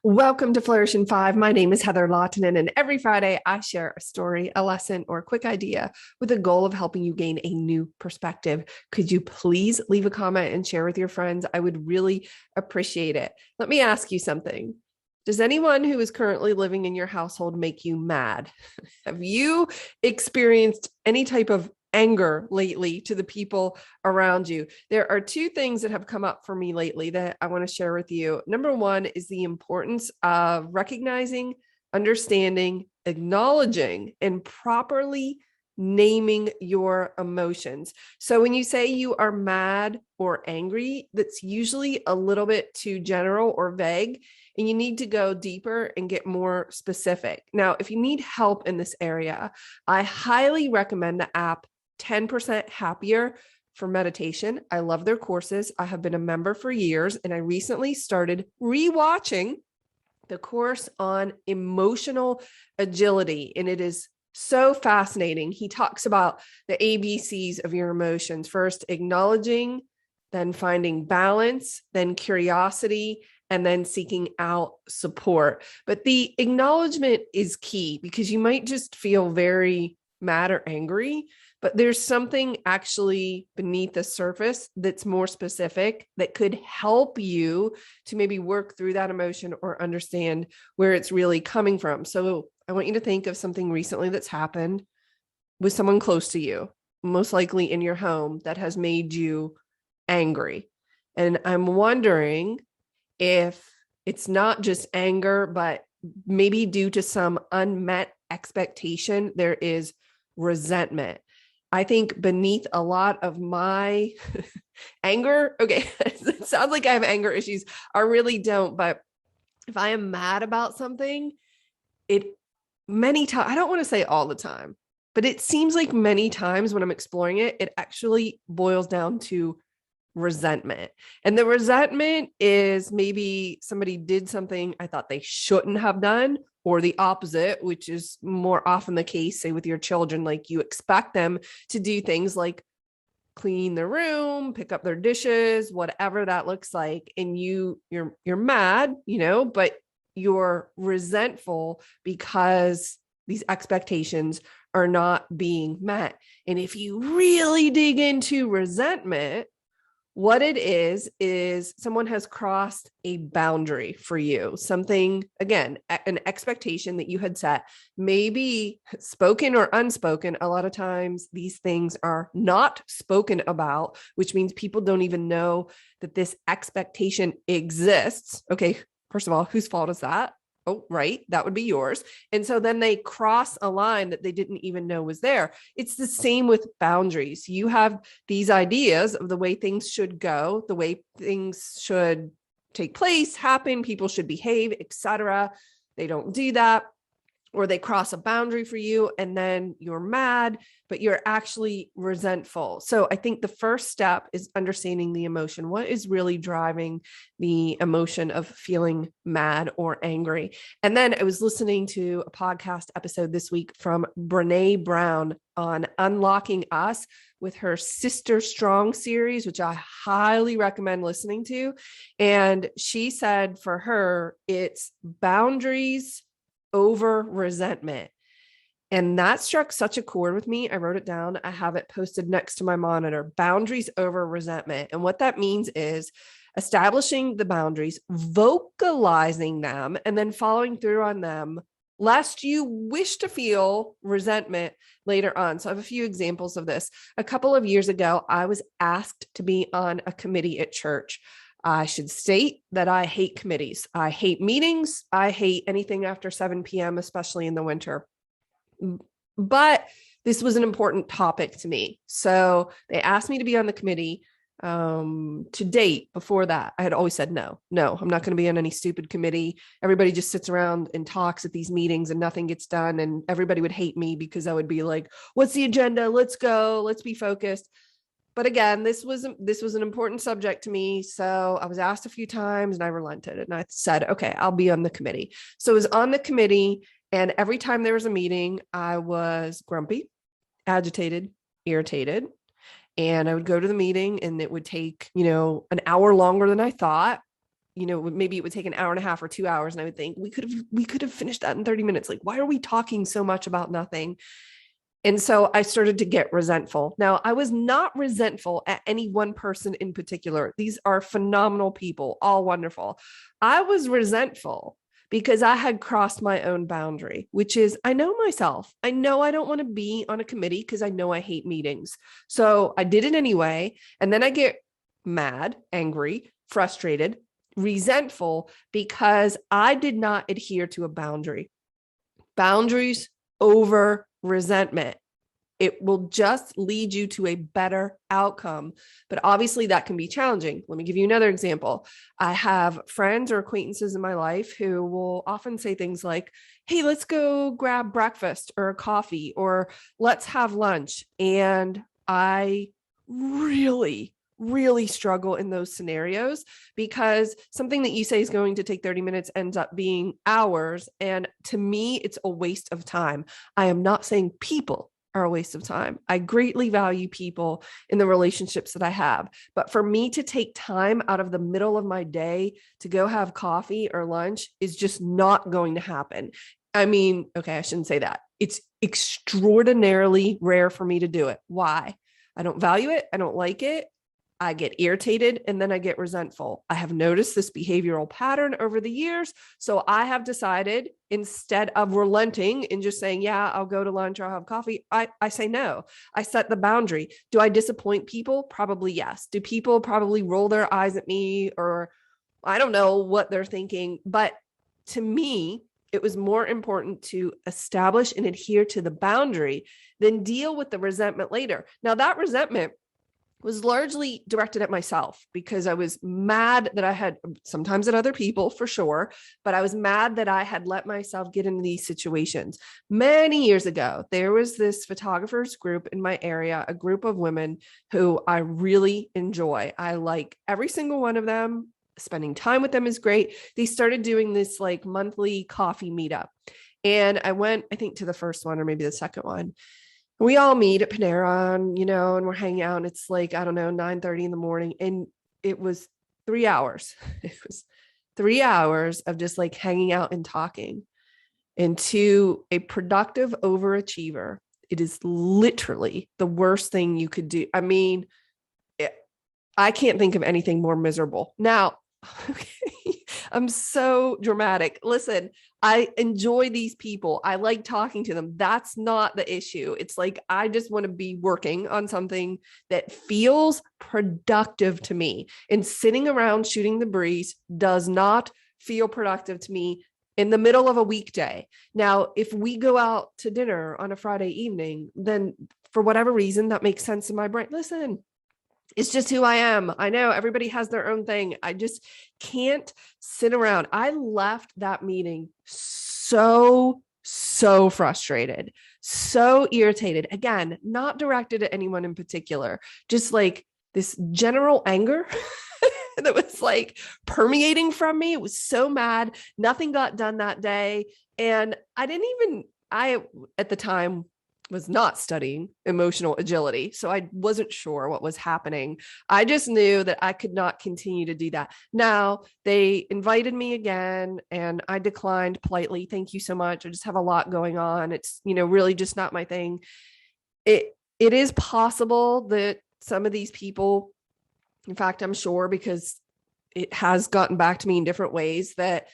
Welcome to Flourish in 5. My name is Heather Lawton, and every Friday I share a story, a lesson, or a quick idea with the goal of helping you gain a new perspective. Could you please leave a comment and share with your friends? I would really appreciate it. Let me ask you something. Does anyone who is currently living in your household make you mad? Have you experienced any type of anger lately to the people around you? There are two things that have come up for me lately that I want to share with you. Number one is the importance of recognizing, understanding, acknowledging, and properly naming your emotions. So when you say you are mad or angry, that's usually a little bit too general or vague, and you need to go deeper and get more specific. Now, if you need help in this area, I highly recommend the app 10% Happier for meditation. I love their courses. I have been a member for years, and I recently started rewatching the course on emotional agility, and it is so fascinating. He talks about the ABCs of your emotions. First, acknowledging, then finding balance, then curiosity, and then seeking out support. But the acknowledgement is key because you might just feel very mad or angry, but there's something actually beneath the surface that's more specific that could help you to maybe work through that emotion or understand where it's really coming from. So I want you to think of something recently that's happened with someone close to you, most likely in your home, that has made you angry. And I'm wondering if it's not just anger, but maybe due to some unmet expectation, there is resentment. I think beneath a lot of my anger, okay, it sounds like I have anger issues. I really don't. But if I am mad about something, it many times, I don't want to say all the time, but it seems like many times when I'm exploring it, it actually boils down to resentment. And the resentment is maybe somebody did something I thought they shouldn't have done, or the opposite, which is more often the case, say with your children, like you expect them to do things like clean their room, pick up their dishes, whatever that looks like. And you're mad, but you're resentful because these expectations are not being met. And if you really dig into resentment, what it is someone has crossed a boundary for you. Something, again, an expectation that you had set, maybe spoken or unspoken. A lot of times these things are not spoken about, which means people don't even know that this expectation exists. Okay, first of all, whose fault is that? Oh, right. That would be yours. And so then they cross a line that they didn't even know was there. It's the same with boundaries. You have these ideas of the way things should go, the way things should take place, happen, people should behave, etc. They don't do that, or they cross a boundary for you, and then you're mad, but you're actually resentful. So I think the first step is understanding the emotion. What is really driving the emotion of feeling mad or angry? And then I was listening to a podcast episode this week from Brene Brown on unlocking us with her Sister Strong series, which I highly recommend listening to. And she said for her, it's boundaries over resentment. And that struck such a chord with me. I wrote it down. I have it posted next to my monitor. Boundaries over resentment. And what that means is establishing the boundaries, vocalizing them, and then following through on them, lest you wish to feel resentment later on. So I have a few examples of this. A couple of years ago, I was asked to be on a committee at church. I should state that I hate committees. I hate meetings. I hate anything after 7 p.m., especially in the winter. But this was an important topic to me. So they asked me to be on the committee. To date, before that, I had always said, no, I'm not going to be on any stupid committee. Everybody just sits around and talks at these meetings and nothing gets done. And everybody would hate me because I would be like, what's the agenda? Let's go. Let's be focused. But again, this was an important subject to me. So I was asked a few times and I relented and I said, okay, I'll be on the committee. So I was on the committee, and every time there was a meeting, I was grumpy, agitated, irritated. And I would go to the meeting and it would take, an hour longer than I thought. maybe it would take an hour and a half or 2 hours. And I would think we could have finished that in 30 minutes. Like, why are we talking so much about nothing? And so I started to get resentful. Now, I was not resentful at any one person in particular. These are phenomenal people, all wonderful. I was resentful because I had crossed my own boundary, which is I know myself. I know I don't want to be on a committee because I know I hate meetings. So I did it anyway. And then I get mad, angry, frustrated, resentful because I did not adhere to a boundary. Boundaries over resentment. It will just lead you to a better outcome. But obviously that can be challenging. Let me give you another example. I have friends or acquaintances in my life who will often say things like, hey, let's go grab breakfast or a coffee, or let's have lunch. And I really struggle in those scenarios because something that you say is going to take 30 minutes ends up being hours. And to me, it's a waste of time. I am not saying people are a waste of time. I greatly value people in the relationships that I have. But for me to take time out of the middle of my day to go have coffee or lunch is just not going to happen. I mean, okay, I shouldn't say that. It's extraordinarily rare for me to do it. Why? I don't value it. I don't like it. I get irritated and then I get resentful. I have noticed this behavioral pattern over the years. So I have decided, instead of relenting and just saying, yeah, I'll go to lunch or I'll have coffee, I say no. I set the boundary. Do I disappoint people? Probably yes. Do people probably roll their eyes at me, or I don't know what they're thinking? But to me, it was more important to establish and adhere to the boundary than deal with the resentment later. Now, that resentment was largely directed at myself because I was mad that I had, sometimes at other people for sure, but I was mad that I had let myself get into these situations. Many years ago, there was this photographers group in my area, a group of women who I really enjoy. I like every single one of them. Spending time with them is great. They started doing this like monthly coffee meetup. And I went, I think, to the first one or maybe the second one. We all meet at Panera and, and we're hanging out. And it's like, I don't know, 9:30 in the morning. And it was 3 hours. It was 3 hours of just like hanging out and talking. And to a productive overachiever, it is literally the worst thing you could do. I mean, I can't think of anything more miserable. Now, okay, I'm so dramatic. Listen, I enjoy these people. I like talking to them. That's not the issue. It's like, I just want to be working on something that feels productive to me. And sitting around shooting the breeze does not feel productive to me in the middle of a weekday. Now, if we go out to dinner on a Friday evening, then for whatever reason, that makes sense in my brain. Listen, it's just who I am. I know everybody has their own thing. I just can't sit around. I left that meeting so frustrated, so irritated. Again, not directed at anyone in particular, just like this general anger that was like permeating from me. It was so mad. Nothing got done that day. And I at the time was not studying emotional agility. So I wasn't sure what was happening. I just knew that I could not continue to do that. Now they invited me again and I declined politely. Thank you so much. I just have a lot going on. It's, really just not my thing. It is possible that some of these people, in fact, I'm sure because it has gotten back to me in different ways that,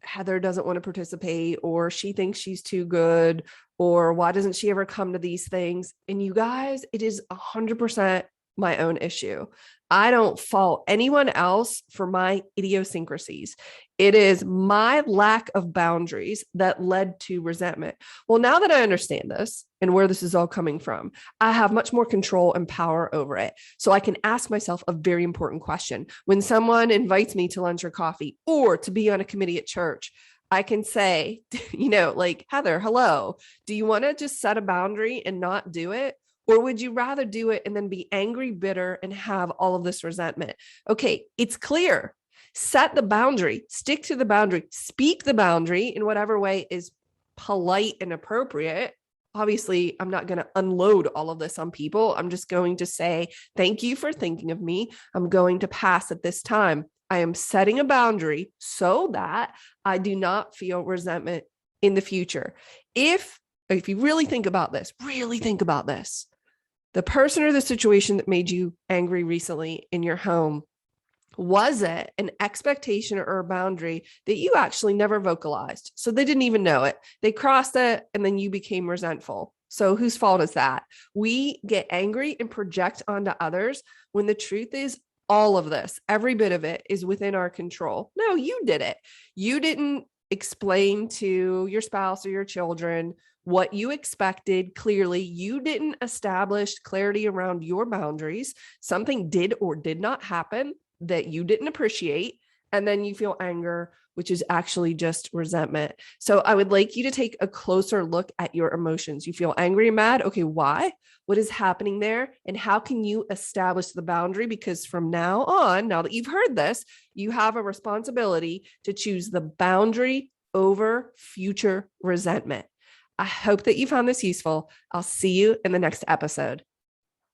Heather doesn't want to participate, or she thinks she's too good, or why doesn't she ever come to these things? And you guys, it is 100% my own issue. I don't fault anyone else for my idiosyncrasies. It is my lack of boundaries that led to resentment. Well, now that I understand this and where this is all coming from, I have much more control and power over it. So I can ask myself a very important question. When someone invites me to lunch or coffee or to be on a committee at church, I can say, like, Heather, hello, do you want to just set a boundary and not do it? Or would you rather do it and then be angry, bitter, and have all of this resentment? Okay, it's clear. Set the boundary, stick to the boundary, speak the boundary in whatever way is polite and appropriate. Obviously, I'm not going to unload all of this on people. I'm just going to say, thank you for thinking of me. I'm going to pass at this time. I am setting a boundary so that I do not feel resentment in the future. If you really think about this, the person or the situation that made you angry recently in your home, was it an expectation or a boundary that you actually never vocalized? So they didn't even know it. They crossed it and then you became resentful. So whose fault is that? We get angry and project onto others when the truth is all of this, every bit of it is within our control. No, you did it. You didn't explain to your spouse or your children what you expected clearly. You didn't establish clarity around your boundaries. Something did or did not happen that you didn't appreciate. And then you feel anger, which is actually just resentment. So I would like you to take a closer look at your emotions. You feel angry and mad. Okay, why? What is happening there? And how can you establish the boundary? Because from now on, now that you've heard this, you have a responsibility to choose the boundary over future resentment. I hope that you found this useful. I'll see you in the next episode.